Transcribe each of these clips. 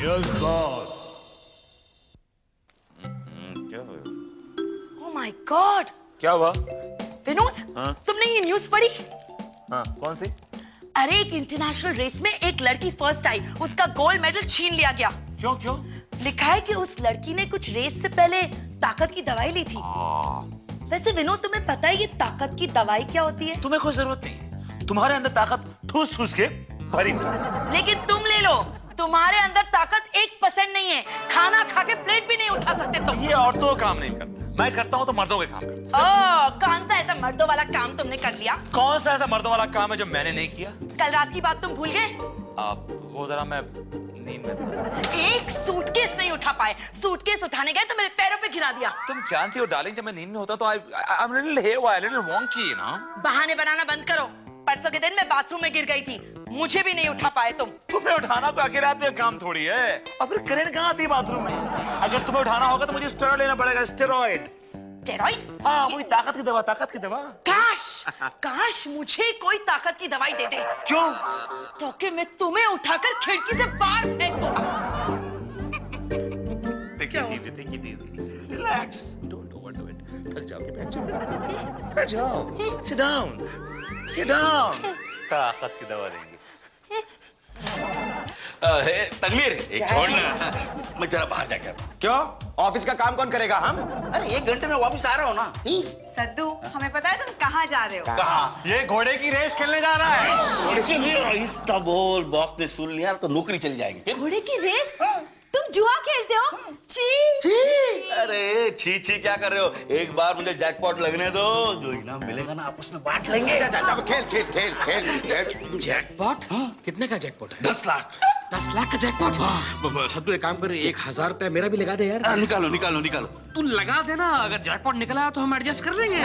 Yes boss. क्या हुआ? ओह my God! क्या हुआ? विनोद, हाँ? तुमने ये न्यूज़ पढ़ी? हाँ, कौन सी? अरे एक इंटरनेशनल रेस में एक लड़की फर्स्ट आई, उसका गोल्ड मेडल छीन लिया गया। क्यों क्यों? लिखा है कि उस लड़की ने कुछ रेस से पहले ताकत की दवाई ली थी। वैसे विनोद, तुम्हें पता है ये ताकत की दवाई क्या होती है? तुम्हें कोई जरूरत नहीं है, तुम्हारे अंदर ताकत ठूस ठूस के भरी हुई है। लेकिन तुम ले लो, तुम्हारे अंदर ताकत 1% नहीं है। खाना खा के प्लेट भी नहीं उठा सकते तुम। ये औरतों का काम नहीं करता, मैं करता हूँ तो मर्दों के काम करता। ओह, कौन सा ऐसा मर्दों वाला काम तुमने कर लिया? कौन सा ऐसा मर्दों वाला काम है जो मैंने नहीं किया? कल रात की बात तुम भूल गए? वो जरा मैं नींद में था। एक सूटकेस नहीं उठा पाए। सूटकेस उठाने गए तो मेरे पैरों पे गिरा दिया। तुम जानती हो डार्लिंग, जब मैं नींद में होता तो I am little here, little wonky, ना। बहाने बनाना बंद करो। परसों के दिन मैं बाथरूम में गिर गई थी, मुझे भी नहीं उठा पाए तुम। तुम्हें उठाना कोई अकेले आदमी का काम थोड़ी है। और फिर करेंट कहाँ आती है बाथरूम में? अगर तुम्हें उठाना होगा तो मुझे स्टेरॉइड लेना पड़ेगा, स्टेरॉइड। स्टेरॉइड? हाँ, वही ताकत की दवा, ताकत की दवा। काश मुझे कोई ताकत की दवाई दे दे। क्यों? तो कि मैं तुम्हें उठाकर खिड़की से बाहर फेंक दूं। Take it easy. Relax. Don't overdo it. थक जाओगे, बैठ जाओ। बैठ जाओ। Sit down. Sit down. ताकत की दवा देंगे। तकमीर, एक छोड़ ना, मैं जरा बाहर जाकर। क्यों? ऑफिस का काम कौन करेगा? हम? अरे 1 घंटे में वापस आ रहा हूँ ना। सद्दू, हमें पता है तुम कहाँ जा रहे हो। कहाँ? ये घोड़े की रेस खेलने जा रहा है। आहिस्ता बोल, बॉस ने सुन लिया तो नौकरी चली जाएगी फिर। घोड़े की रेस? तुम जुआ खेलते हो? छी! अरे छी छी क्या कर रहे हो? एक बार मुझे जैकपॉट लगने दो, जो इनाम मिलेगा ना आपस में बांट लेंगे। जा, खेल खेल खेल खेल। जैकपॉट? कितने का जैकपॉट है? 10 लाख। 10 लाख का जैकपॉट? सद्दू एक काम कर, 1000 रुपया मेरा भी लगा दे यार। निकालो निकालो निकालो। तू लगा देना, अगर जैकपॉट निकला तो हम एडजस्ट कर लेंगे।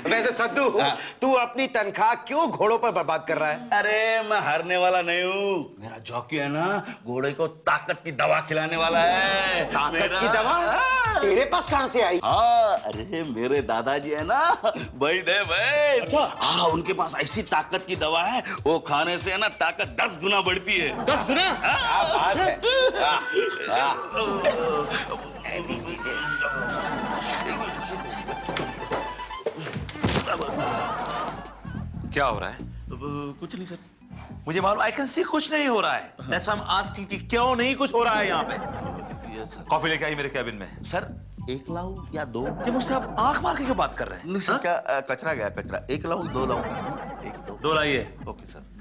वैसे सद्दू, तू अपनी तनख्वाह क्यों घोड़ों पर बर्बाद कर रहा है? अरे मैं हारने वाला नहीं हूँ। मेरा जॉकी है ना, घोड़े को ताकत की दवा खिलाने वाला है। ताकत की दवा? तेरे पास कहाँ से आई? हाँ, अरे मेरे दादाजी है ना, वैद है वैद। हाँ, उनके पास ऐसी ताकत की दवा है, वो खाने से है ना ताकत 10 गुना बढ़ती है। 10 गुना? क्या बात है? क्या हो रहा है? कुछ नहीं सर। मुझे मालूम, आई कैन सी कुछ नहीं हो रहा है। That's why I'm asking कि क्यों नहीं कुछ हो रहा है यहाँ पे? कॉफी लेके आई मेरे कैबिन में। सर 1 लाऊं या 2? जी, मुझसे आप आंख मार के क्यों बात कर रहे हैं? नहीं सर, क्या कचरा गया कचरा। 1 लाऊं 2 लाऊं? 1 2 2 लाइए। Okay sir.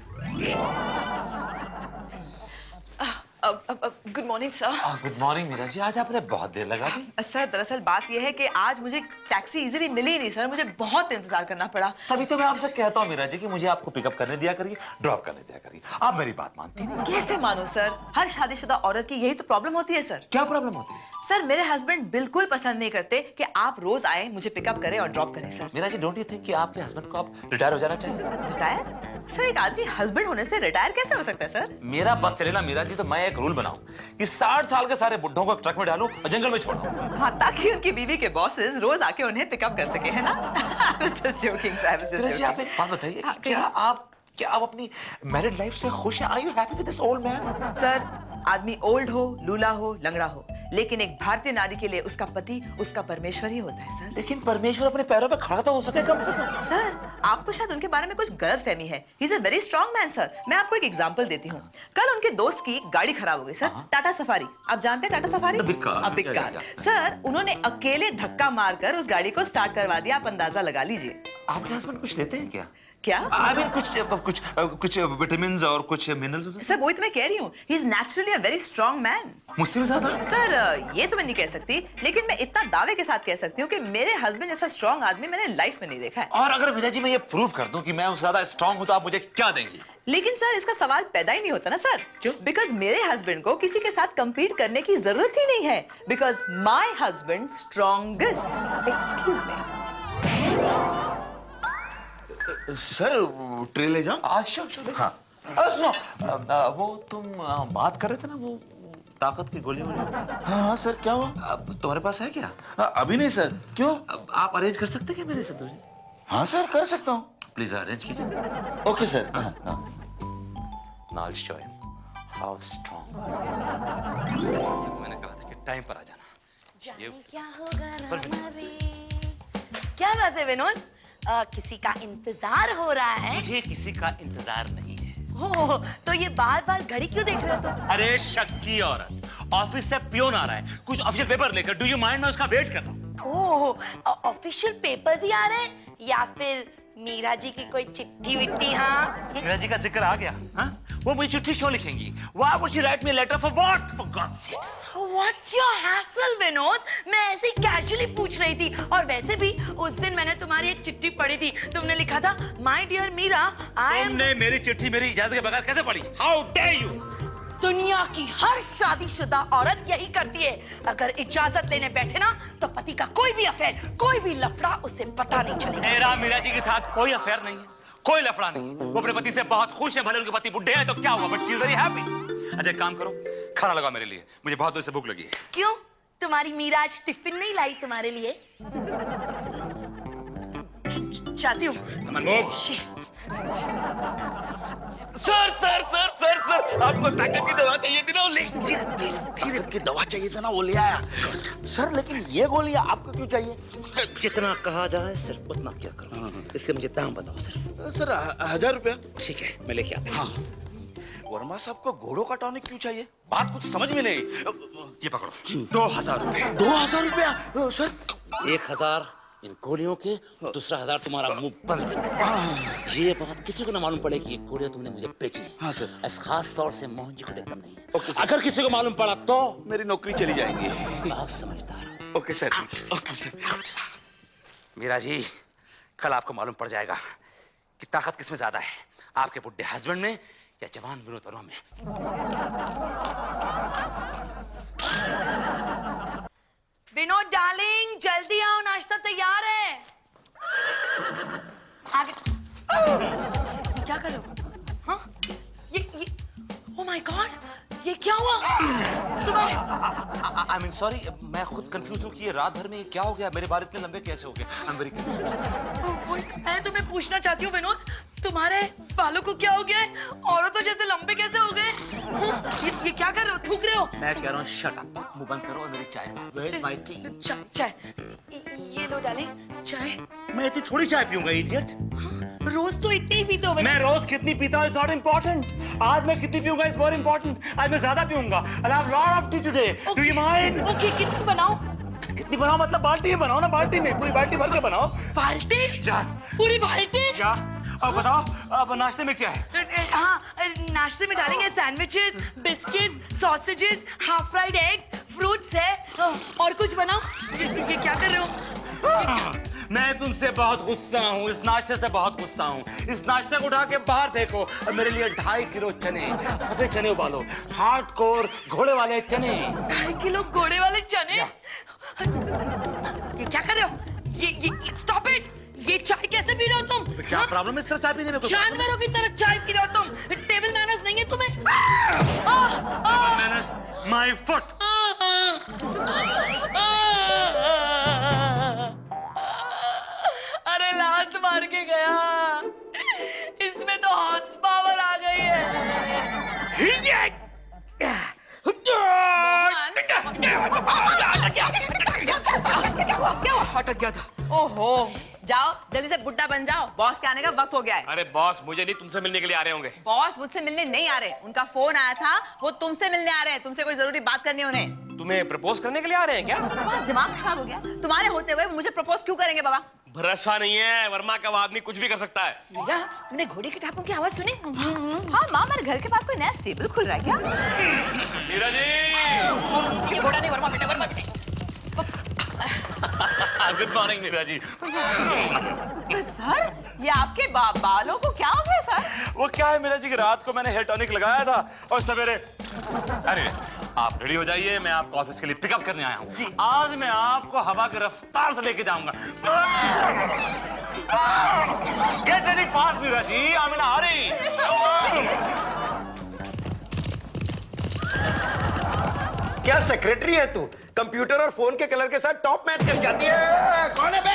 Good morning sir. Good morning Meera ji, आज आपने बहुत देर लगा दी। सर दरअसल बात यह है कि आज मुझे टैक्सी इजीली मिली नहीं सर, मुझे बहुत इंतजार करना पड़ा। तभी तो मैं आपसे कहता हूँ मीरा जी कि मुझे आपको पिकअप करने दिया करिए, ड्रॉप करने दिया करिए। आप मेरी बात मानती नहीं। कैसे मानूं सर? हर शादीशुदा औरत की यही तो प्रॉब्लम होती है सर। क्या प्रॉब्लम होती है? सर मेरे हस्बैंड बिल्कुल पसंद नहीं करते कि आप रोज आए, मुझे पिकअप करें और ड्रॉप करें sir. Meera ji, don't you think कि आपके हस्बैंड को आप रिटायर हो जाना चाहिए? रिटायर? सर एक आदमी हस्बैंड होने से रिटायर कैसे हो सकता है सर? मेरा बस चले ना मीरा जी, तो मैं एक रूल बनाऊं कि 60 साल के सारे बुड्ढों को ट्रक में डालूं और जंगल में छोड़ूं। हाँ, ताकि उनकी बीवी के बॉसेस रोज आके उन्हें पिकअप कर सके, है ना? Just joking, sir, I was just Meera ji, joking. आप एक बात बताइए, हाँ, क्या आप अपनी मैरिड लाइफ से खुश हैं? Are you happy with this old man? Sir आदमी ओल्ड हो, लूला हो, लंगड़ा हो, लेकिन एक भारतीय नारी के लिए उसका पति उसका परमेश्वर ही होता है सर। लेकिन परमेश्वर अपने पैरों पे खड़ा तो हो सके कम से कम। सर आपको शायद उनके बारे में कुछ गलत फहमी है। He is a very strong man sir. मैं आपको एक एग्जांपल देती हूँ। कल उनके दोस्त की गाड़ी खराब हो गई सर, टाटा सफारी। आप जानते हैं Tata safari? The big car. Big car. Sir उन्होंने अकेले धक्का मारकर उस गाड़ी को स्टार्ट करवा दिया। आप अंदाजा लगा लीजिए। आपके हस्बैंड कुछ लेते हैं क्या? क्या? I mean, कुछ विटामिन्स और कुछ मिनरल्स। सर वही तो मैं कह रही हूँ। He is naturally a very strong man. मुझसे भी ज्यादा? सर ये तो मैं नहीं कह सकती, लेकिन मैं इतना दावे के साथ कह सकती हूँ कि मेरे हस्बैंड जैसा स्ट्रॉन्ग आदमी मैंने लाइफ में नहीं देखा है। और अगर मीरा जी मैं ये प्रूव कर दूं कि मैं उससे ज्यादा स्ट्रॉन्ग हूं तो आप मुझे क्या देंगी? लेकिन सर इसका सवाल पैदा ही नहीं होता ना सर। क्यों? बिकॉज मेरे हस्बैंड को किसी के साथ compete करने की जरूरत ही नहीं है। Because my husband strongest. Excuse me sir tray ले जाओ। श्योर। हाँ, सुनो, वो तुम बात कर रहे थे ना, वो ताकत की गोली वाली। हाँ सर, क्या हुआ? तुम्हारे पास है क्या? अभी नहीं सर। क्यों? आप अरेंज कर सकते हैं क्या मेरे से? तुझे हाँ सर, कर सकता हूँ। प्लीज अरेंज कीजिए। Okay sir. Now I'll show him how strong. मैंने कहा था कि टाइम पर आ जाना. जाने क्या होगा रामा रे. क्या बात है विनोद? किसी का इंतजार हो रहा है? मुझे किसी का इंतजार नहीं है. ओह, तो ये बार-बार घड़ी क्यों देख रहे हो तुम? अरे शक की औरत, ऑफिस से पियोन आ रहा है कुछ ऑफिशियल पेपर लेकर. Do you mind? मैं उसका वेट कर रहा हूँ. ओह, ऑफिशियल पेपर्स ही आ रहे हैं या फिर मीरा जी की कोई चिट्ठी विट्ठी? हाँ, मीरा जी का जिक्र आ गया. हाँ, वो मुझे चिट्ठी क्यों लिखेंगी? Why would she write me a letter for what? For God's sakes. What's your hassle, Vinod? मैं ऐसे ही कैजुअली पूछ रही थी. और वैसे भी उस दिन मैंने तुम्हारी एक चिट्ठी पढ़ी थी. तुमने लिखा था, My dear मीरा, तुमने मेरी चिट्ठी मेरी इजाजत के बगैर कैसे पढ़ी? How dare you? दुनिया की हर शादीशुदा औरत यही करती है. अगर इजाजत लेने बैठे ना तो पति का कोई भी अफेयर, कोई भी लफड़ा उसे पता नहीं चलेगा. मेरा मीरा जी के साथ कोई अफेयर नहीं है, कोई लफड़ा नहीं. वो अपने पति से बहुत खुश है. भले उनके पति बुढ़े हैं तो क्या हुआ, but she is very happy. अच्छा एक काम करो, खाना लगाओ मेरे लिए. मुझे बहुत देर से भूख लगी है. क्यों? तुम्हारी मीरा आज टिफिन नहीं लाई तुम्हारे लिए? चाहती हूँ. Sir sir sir sir sir आपको ताकत की दवा चाहिए थी ना, वो ताकत की दवा चाहिए था ना, वो ले आया. सर लेकिन ये गोलियां आपको क्यों चाहिए? जितना कहा जाए सिर्फ उतना क्या करो. इसके मुझे दाम बताओ सिर्फ. सर 1000 रुपया. ठीक है, मैं लेके आता हूँ. वर्मा साहब को घोड़ों का टॉनिक क्यों चाहिए? बात कुछ समझ में नहीं. ये पकड़ो, 2000 रुपए. 2000 रुपया सर. 1000 इन गोलियों के, दूसरा 1000 तुम्हारा मुंह बंद. ये बात किसी को ना मालूम पड़े कि ये गोलियां तुमने मुझे बेची. हाँ सर. इस खास तौर से मोहन जी को एकदम नहीं. अगर किसी को मालूम पड़ा तो मेरी नौकरी चली जाएगी. बहुत समझदार हो. Okay sir. Okay sir. Meera ji, कल आपको मालूम पड़ जाएगा कि ताकत किसमें ज्यादा है, आपके बुढ़े हस्बैंड में या जवान विनोद वर्मा में. विनोद डार्लिंग, जल्दी आओ, नाश्ता तैयार है. आगे. क्या कर रहे हो? हाँ? ये ओह माय गॉड, ये क्या हुआ? तुम्हारे आई मीन सॉरी, मैं खुद कंफ्यूज हूँ कि ये रात भर में क्या हो गया. मेरे बाल इतने लंबे कैसे हो गए? I am very confuse. मैं तुम्हें पूछना चाहती हूँ विनोद, तुम्हारे बालों को क्या हो गया है? औरतों जैसे लंबे कैसे हो गए? ये क्या कर रहे हो? थूक रहे हो? मैं कह रहा हूँ शट अप, मुंह बंद करो और मेरी चाय. Where is my tea? चाय. ये लो डार्लिंग, चाय. मैं इतनी थोड़ी चाय पीऊंगा इडियट. रोज तो इतनी ही पीते हो. मैं रोज कितनी पीता हूँ इज नॉट इम्पोर्टेंट. आज मैं कितनी पीऊंगा इज मोर इम्पोर्टेंट. आज मैं ज्यादा पीऊंगा. I'll have lot of tea today. Do you mind? Okay, कितनी बनाओ? कितनी बनाओ मतलब बाल्टी में बनाओ ना, बाल्टी में पूरी बाल्टी भर के बनाओ. बाल्टी? जा. पूरी बाल्टी? क्या? अब बताओ, अब नाश्ते में क्या है? हाँ, नाश्ते में डालेंगे sandwiches, biscuit, sausages, half fried egg, fruits है. और कुछ बनाओ. ये क्या कर रहे हो? मैं तुमसे बहुत गुस्सा हूँ, इस नाश्ते से बहुत गुस्सा हूँ. इस नाश्ते को उठा के बाहर फेंको और मेरे लिए 2.5 किलो चने, सफेद चने उबालो, हार्डकोर घोड़े वाले चने. 2.5 किलो घोड़े वाले चने? ये क्या कर रहे हो? ये स्टॉप इट. ये चाय कैसे पी रहे हो तुम? क्या प्रॉब्लम इस तरह चाय पीने में? जानवरों की तरह चाय पी रहे हो तुम. टेबल मैनर्स नहीं है तुम्हें? Manners, my foot. अरे लात मार के गया. इसमें तो हॉर्स पावर आ गई है. अटक गया था. ओहो, जाओ जल्दी से बुड्ढा बन जाओ, बॉस के आने का वक्त हो गया है. अरे बॉस मुझे नहीं, तुमसे मिलने के लिए आ रहे होंगे. बॉस मुझसे मिलने नहीं आ रहे, उनका फोन आया था, वो तुमसे मिलने आ रहे हैं. तुमसे कोई जरूरी बात करनी है उन्हें. तुम्हें प्रपोज करने के लिए आ रहे हैं क्या? तुम्हारा दिमाग खराब हो गया. तुम्हारे होते हुए मुझे प्रपोज क्यों करेंगे बाबा? भरोसा नहीं है, वर्मा का आदमी कुछ भी कर सकता है. मीरा, तुमने घोड़े के टापों की आवाज सुनी? हाँ माँ, मेरे घर के पास कोई नया स्टेबल खुल रहा है क्या? मीरा जी. ये घोड़ा नहीं, वर्मा बेटे, वर्मा बेटे. गुड मॉर्निंग मीरा जी. सर, ये आपके बालों को क्या हो गया सर? वो क्या है मीरा जी की रात को मैंने हेयर टॉनिक लगाया था और सवेरे. अरे आप रेडी हो जाइए, मैं आपको ऑफिस के लिए पिकअप करने आया हूँ. आज मैं आपको हवा की रफ्तार से लेके जाऊंगा. Get ready fast Meera ji, I am in a hurry. क्या सेक्रेटरी है तू? कंप्यूटर और फोन के कलर के साथ टॉप मैच करके आती है। कौन है बे?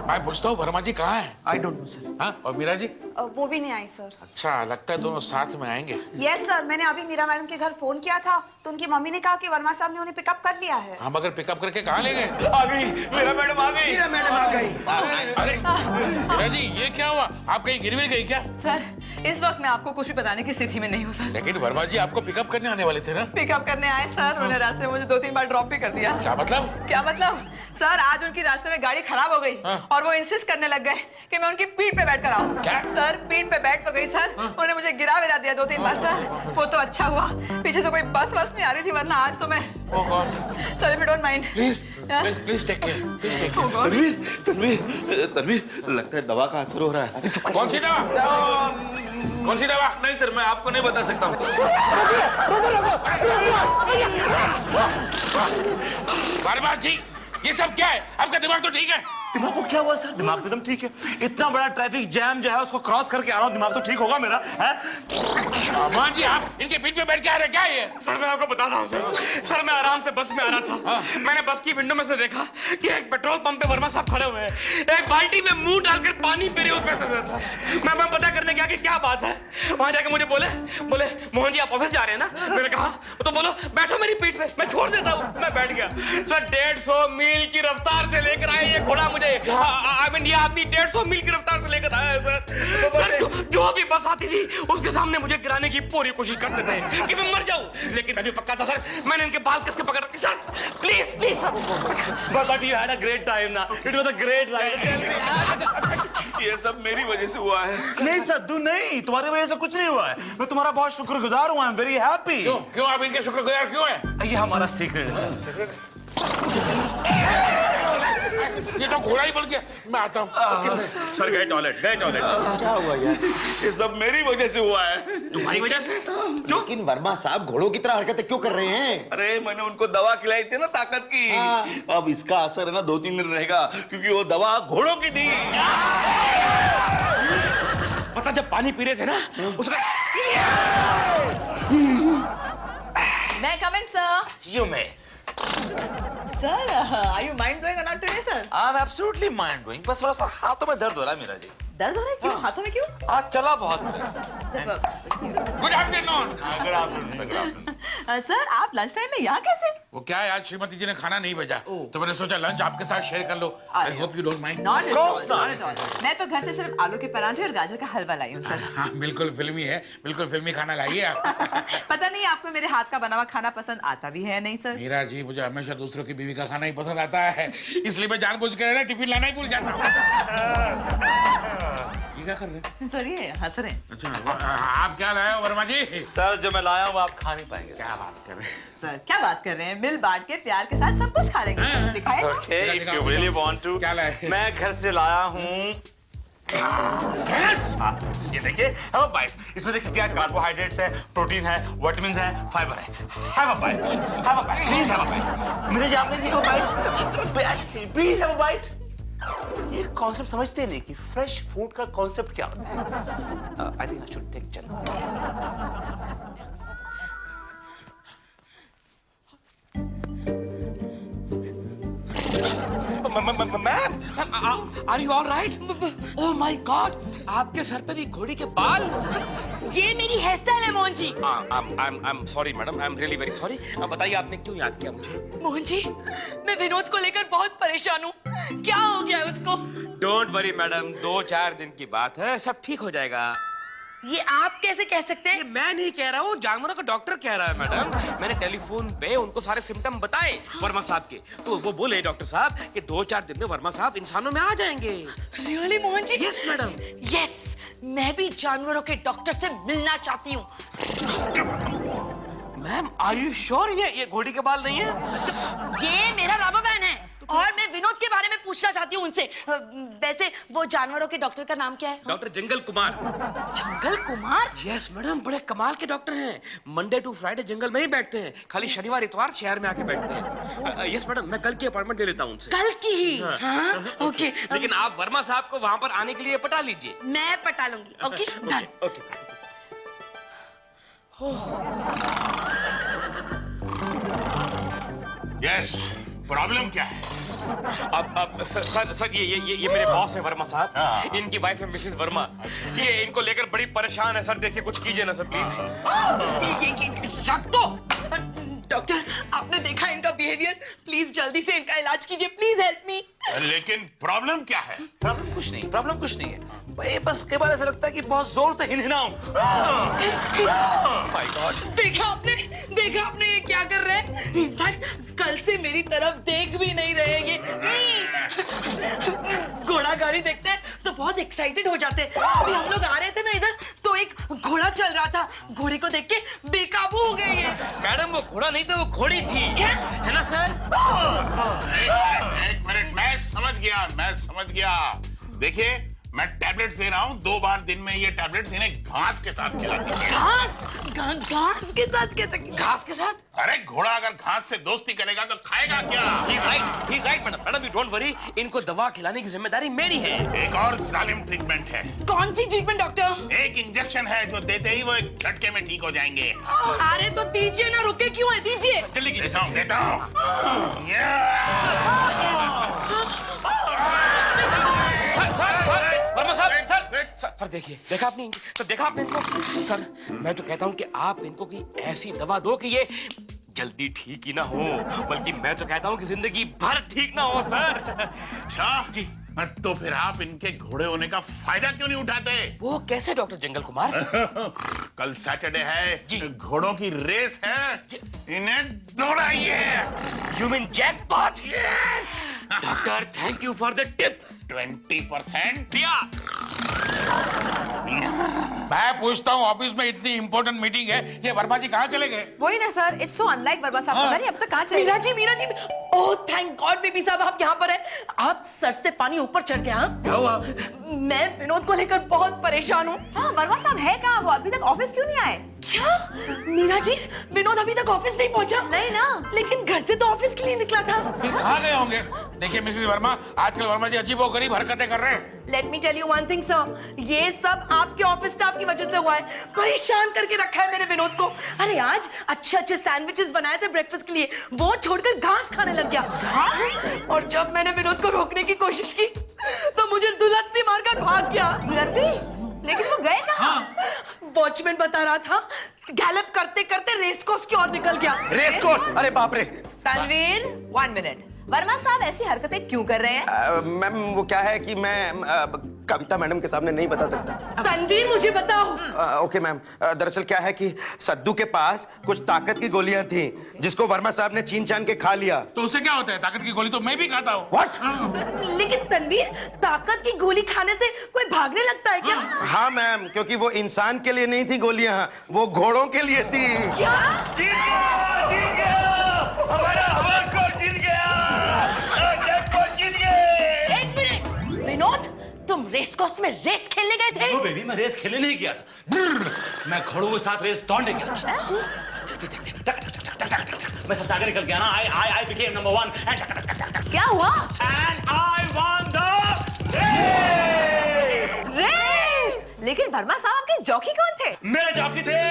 मैं पूछता हूँ वर्मा जी कहाँ हैं? I don't know sir. हाँ, और मीरा जी? वो भी नहीं आई सर। अच्छा, लगता है दोनों साथ में आएंगे। यस सर, मैंने अभी मीरा मैडम के घर फोन किया था तो उनकी मम्मी ने कहा कि वर्मा साहब ने उन्हें पिकअप कर लिया है। हम अगर पिकअप करके कहाँ ले गए? आ गई मीरा मैडम, आ गई। मीरा मैडम आ गई। अरे मीरा जी, ये क्या हुआ? आप कहीं गिर गई क्या? सर, इस वक्त मैं आपको कुछ भी बताने की स्थिति में नहीं हूँ सर। लेकिन वर्मा जी आपको पिकअप करने आने वाले थे ना? पिकअप करने आए सर, उन्होंने रास्ते में मुझे 2-3 बार ड्रॉप भी कर दिया। क्या मतलब? क्या मतलब? सर, आज उनकी रास्ते में गाड़ी खराब हो गई और वो इंसिस्ट करने लग गए कि मैं उनकी पीठ पे बैठ कर आऊं। सर, पीठ पे बैठ तो गई सर, उन्होंने मुझे गिरा दिया 2-3 बार सर। वो तो अच्छा हुआ पीछे से कोई बस नहीं आ रही थी, वरना आज तो मैं। Oh God. Sir, if you don't mind. Please take care, please take care. Tanveer, लगता है दवा का असर हो रहा है। कौन सी दवा? कौन सी दवा? नहीं सर, मैं आपको नहीं बता सकता हूँ। वर्मा जी, ये सब क्या है? आपका दिमाग तो ठीक है? दिमाग को क्या हुआ सर? दिमाग तो एकदम ठीक है। इतना बड़ा ट्रैफिक जैम जो है उसको क्रॉस करके आ रहा हूँ, दिमाग तो ठीक होगा मेरा है? मान जी, आप इनके पीठ पे बैठ के आ रहे, क्या ये? सर मैं आपको बता रहा हूँ सर, मैं आराम से बस में आ रहा था। मैंने बस की विंडो में से देखा कि एक पेट्रोल पंप पे वर्मा साहब खड़े हुए हैं, एक बाल्टी में मुंह डालकर पानी पी रहे उसमें से। मैं पता करने गया कि क्या बात है। वहां जाके मुझे बोले मोहन जी आप ऑफिस जा रहे हैं ना? मैंने कहा तो बोलो बैठो मेरी पीठ पे, मैं छोड़ देता हूँ। मैं बैठ गया सर। 150 मील की रफ्तार से लेकर आए ये घोड़ा मुझे। आई मीन ये आदमी 150 मील की रफ्तार से लेकर आया है सर। जो भी बस आती थी उसके सामने मुझे गिराने की पूरी कोशिश करते थे कि मैं मर जाऊं, लेकिन मैं भी पक्का था सर। मैंने इनके बाल कस के पकड़ रखे sir. Please please sir. But you had a great time ना, it was a great life. ये सब मेरी वजह से हुआ है। नहीं सद्दू नहीं, तुम्हारी वजह से कुछ नहीं हुआ है। मैं तुम्हारा बहुत शुक्रगुजार हूँ। I am very happy. क्यों आप इनके शुक्रगुजार क्यों हैं? ये हमारा सीक्रेट है सर। ये तो घोड़ा ही बोल के मैं आता हूँ। सर गए टॉयलेट। क्या हुआ यार? ये सब मेरी वजह से हुआ है। तुम्हारी वजह से? लेकिन वर्मा साहब घोड़ों की तरह हरकतें क्यों कर रहे हैं? अरे मैंने उनको दवा खिलाई थी ना ताकत की। अब इसका असर है ना 2-3 दिन रहेगा, क्योंकि वो दवा घोड़ों की थी। पता जब पानी पी रहे थे ना उसका। मैं come in sir. You may. Sir, are you mind blowing और not today sir? I am absolutely mind blowing. बस थोड़ा सा हाथों में दर्द हो रहा है मेरा जी। दर्द हो रहा है? क्यों? हाथों में क्यों? आज चला बहुत। Good afternoon. Good afternoon sir, good afternoon. Sir, आप लंच टाइम में यहाँ कैसे? वो क्या है, आज श्रीमती जी ने खाना नहीं भेजा तो मैंने सोचा लंच आपके साथ शेयर कर लो। I hope you don't mind. Not at all. मैं तो घर से सिर्फ आलू के परांठे और गाजर का हलवा लाई हूँ सर। हाँ, बिल्कुल फिल्मी है, बिल्कुल फिल्मी खाना लाइए आप। पता नहीं आपको मेरे हाथ का बना हुआ खाना पसंद आता भी है नहीं सर? मीरा जी, मुझे हमेशा दूसरों की बीवी का खाना ही पसंद आता है, इसलिए मैं जानबूझ कर ना टिफिन लाना ही भूल जाता हूँ। ये क्या कर रहे हैं? सर, ये हंस रहे हैं। अच्छा, आप क्या लाए हो वर्मा जी? सर जो मैं लाया हूँ आप खा नहीं पाएंगे। क्या बात कर रहे हैं? सर, क्या बात कर रहे हैं? मिल बांट के प्यार के साथ सब कुछ खा लेंगे। दिखाए ना? Okay, if you really want to, क्या लाए? मैं घर से लाया हूँ ये देखिए, have a bite. इसमें देखिए क्या कार्बोहाइड्रेट्स है, प्रोटीन है, विटामिन है, फाइबर है। Have a bite, have a bite, please have a bite. मेरे जी आपने have a bite, please have a bite. ये कॉन्सेप्ट समझते नहीं कि फ्रेश फूड का कॉन्सेप्ट क्या होता है। I think I should take chana. Ma'am, are you all right? Oh my God, आपके सर पे भी घोड़ी के बाल। ये मेरी हेयर स्टाइल है Mohan ji. I am sorry madam, I am really very sorry. बताइए आपने क्यों याद किया मुझे? मोहन जी, मैं विनोद को लेकर बहुत परेशान हूँ। क्या हो गया उसको? डोंट वरी मैडम, 2-4 दिन की बात है, सब ठीक हो जाएगा। ये आप कैसे कह सकते ये हैं? मैं नहीं कह रहा हूँ, जानवरों का डॉक्टर कह रहा है मैडम। मैंने टेलीफोन पे उनको सारे सिम्टम बताए वर्मा साहब के, तो वो बोले डॉक्टर साहब कि 2-4 दिन में वर्मा साहब इंसानों में आ जाएंगे। Really Mohan ji? Yes madam. Yes, मैं भी जानवरों के डॉक्टर से मिलना चाहती हूँ। मैम, आर यू श्योर ये घोड़ी के बाल नहीं है? ये मेरा रबर बैंड है और मैं विनोद के बारे में पूछना चाहती हूँ उनसे। वैसे वो जानवरों के डॉक्टर का नाम क्या है? डॉक्टर जंगल कुमार। जंगल कुमार? यस मैडम, बड़े कमाल के डॉक्टर हैं। मंडे टू फ्राइडे जंगल में ही बैठते हैं, खाली शनिवार इतवार शहर में आके बैठते हैं। यस मैडम, मैं कल की अपॉइंटमेंट ले लेता हूँ उनसे। कल की ही? हाँ, ओके। लेकिन आप वर्मा साहब को वहां पर आने के लिए पटा लीजिए। मैं पटा लूंगी। Okay, done. Okay. Yes, problem क्या है? अब सर ये मेरे बॉस है वर्मा साहब। इनकी वाइफ है मिसेस वर्मा। ये इनको लेकर बड़ी परेशान है सर। देखिए कुछ कीजिए ना सर प्लीज। रख दो। डॉक्टर, आपने देखा इनका बिहेवियर, प्लीज जल्दी से इनका इलाज कीजिए, प्लीज हेल्प मी। लेकिन प्रॉब्लम क्या है? प्रॉब्लम कुछ नहीं, प्रॉब्लम कुछ नहीं है भाई, बस कई बार ऐसा लगता है कि बहुत जोर से हिलहिलाऊं। My God. देखा आपने ये क्या कर रहे हैं? इनफैक्ट कल से मेरी तरफ देख भी नहीं रहे ये। घोड़ा गाड़ी देखते हैं तो बहुत एक्साइटेड हो जाते हैं। अभी हम लोग आ रहे थे ना इधर, तो एक घोड़ा चल रहा था, घोड़े को देख के बेकाबू हो गए ये। मैडम वो घोड़ा नहीं था, वो घोड़ी थी। क्या? है ना सर? एक मिनट, मैं समझ गया। देखिए, मैं टैबलेट्स दे रहा हूँ, 2 बार दिन में ये टैबलेट्स इन्हें घास के साथ खिलाती है। घास के साथ कैसे? घास के साथ? अरे घोड़ा अगर घास से दोस्ती करेगा तो खाएगा क्या? He's right madam, you don't worry। इनको दवा खिलाने की जिम्मेदारी मेरी है। एक और जालिम ट्रीटमेंट है। कौन सी ट्रीटमेंट डॉक्टर? एक इंजेक्शन है जो देते ही वो एक झटके में ठीक हो जाएंगे। अरे तो दीजिए ना, रुके क्यों है? दीजिए। जल्दी कीजिए। देता हूँ। वर्मा साहब, सर देखिए, देखा आपने इनको? सर मैं तो कहता हूँ कि आप इनको की ऐसी दवा दो कि ये जल्दी ठीक ही ना हो, बल्कि मैं तो कहता हूँ कि जिंदगी भर ठीक ना हो सर। अच्छा जी, तो फिर आप इनके घोड़े होने का फायदा क्यों नहीं उठाते? वो कैसे डॉक्टर जंगल कुमार? कल सैटरडे है जी। घोड़ों की रेस है, इन्हें दौड़ाइए। You mean jackpot? Yes! Doctor thank you for the tip. 20% दिया। मैं पूछता हूँ, ऑफिस में इतनी इंपॉर्टेंट मीटिंग है, ये वर्मा जी कहाँ चले गए? वही ना sir, it's so unlike Verma साहब। पता नहीं अब तक कहाँ चले गए। Meera ji, oh thank God baby साहब आप यहाँ पर हैं। आप सर से पानी ऊपर चढ़ गया। हाँ? क्या हुआ? मैं विनोद को लेकर बहुत परेशान हूँ। हाँ, वर्मा साहब है कहाँ? वो अभी तक ऑफिस क्यों नहीं आए? क्या? मीरा जी, विनोद अभी तक ऑफिस नहीं पहुंचा? नहीं ना। लेकिन घर से तो ऑफिस के लिए निकला था। कहाँ गए होंगे? देखिए मिसेस वर्मा, आजकल वर्मा जी अजीबोगरीब हरकतें कर रहे हैं। Let me tell you one thing sir, ये सब आपके ऑफिस स्टाफ की वजह से हुआ है। परेशान करके रखा है मेरे विनोद को। अरे आज अच्छे सैंडविचेस बनाए थे ब्रेकफास्ट के लिए, वो छोड़कर घास खाने लग गया। और जब मैंने विनोद को रोकने की कोशिश की तो मुझे दुलत्ती मारकर भाग गया। दुलत्ती? लेकिन वो गए कहाँ? वॉचमैन बता रहा था, गैलप करते करते रेस कोर्स की ओर निकल गया। Race course? अरे बाप रे। तनवीर, 1 मिनट। वर्मा साहब ऐसी हरकतें क्यों कर रहे हैं? मैम वो क्या है कि मैं कविता मैडम के सामने नहीं बता सकता। तनवीर मुझे बताओ। ओके मैम, दरअसल क्या है कि सद्दू के पास कुछ ताकत की गोलियां थी जिसको वर्मा साहब ने छीन छान के खा लिया। तो उसे क्या होता है? ताकत की गोली तो मैं भी खाता हूँ। What? लेकिन तनवीर, ताकत की गोली खाने से कोई भागने लगता है क्या? हाँ मैम, क्योंकि वो इंसान के लिए नहीं थी गोलियां, वो घोड़ों के लिए थी। क्या? जीत गया हमारा हवा जीत गया, जैकपॉट जीत गए। एक मिनट विनोद, तुम रेस कोर्स में रेस खेलने गए थे? नो बेबी, मैं रेस खेलने नहीं गया था, मैं घोड़ों के साथ रेस दौड़ने गया था। मैं सबसे आगे निकल गया ना। I became number 1 and क्या हुआ? and I won the race! Race? लेकिन वर्मा साहब आपके जॉकी कौन थे? मेरे जॉकी थे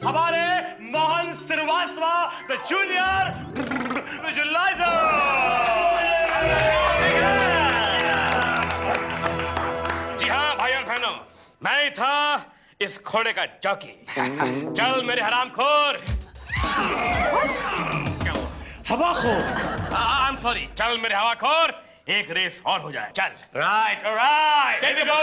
हमारे Mohan Shrivastava, the junior visualiser. जी हाँ भाई और बहनों, मैं ही था इस घोड़े का जॉकी। चल मेरे हरामखोर। क्या हुआ? हवाखोर। I am sorry. चल मेरे हवाखोर, एक रेस और हो जाए। चल। Right, alright, Here we go.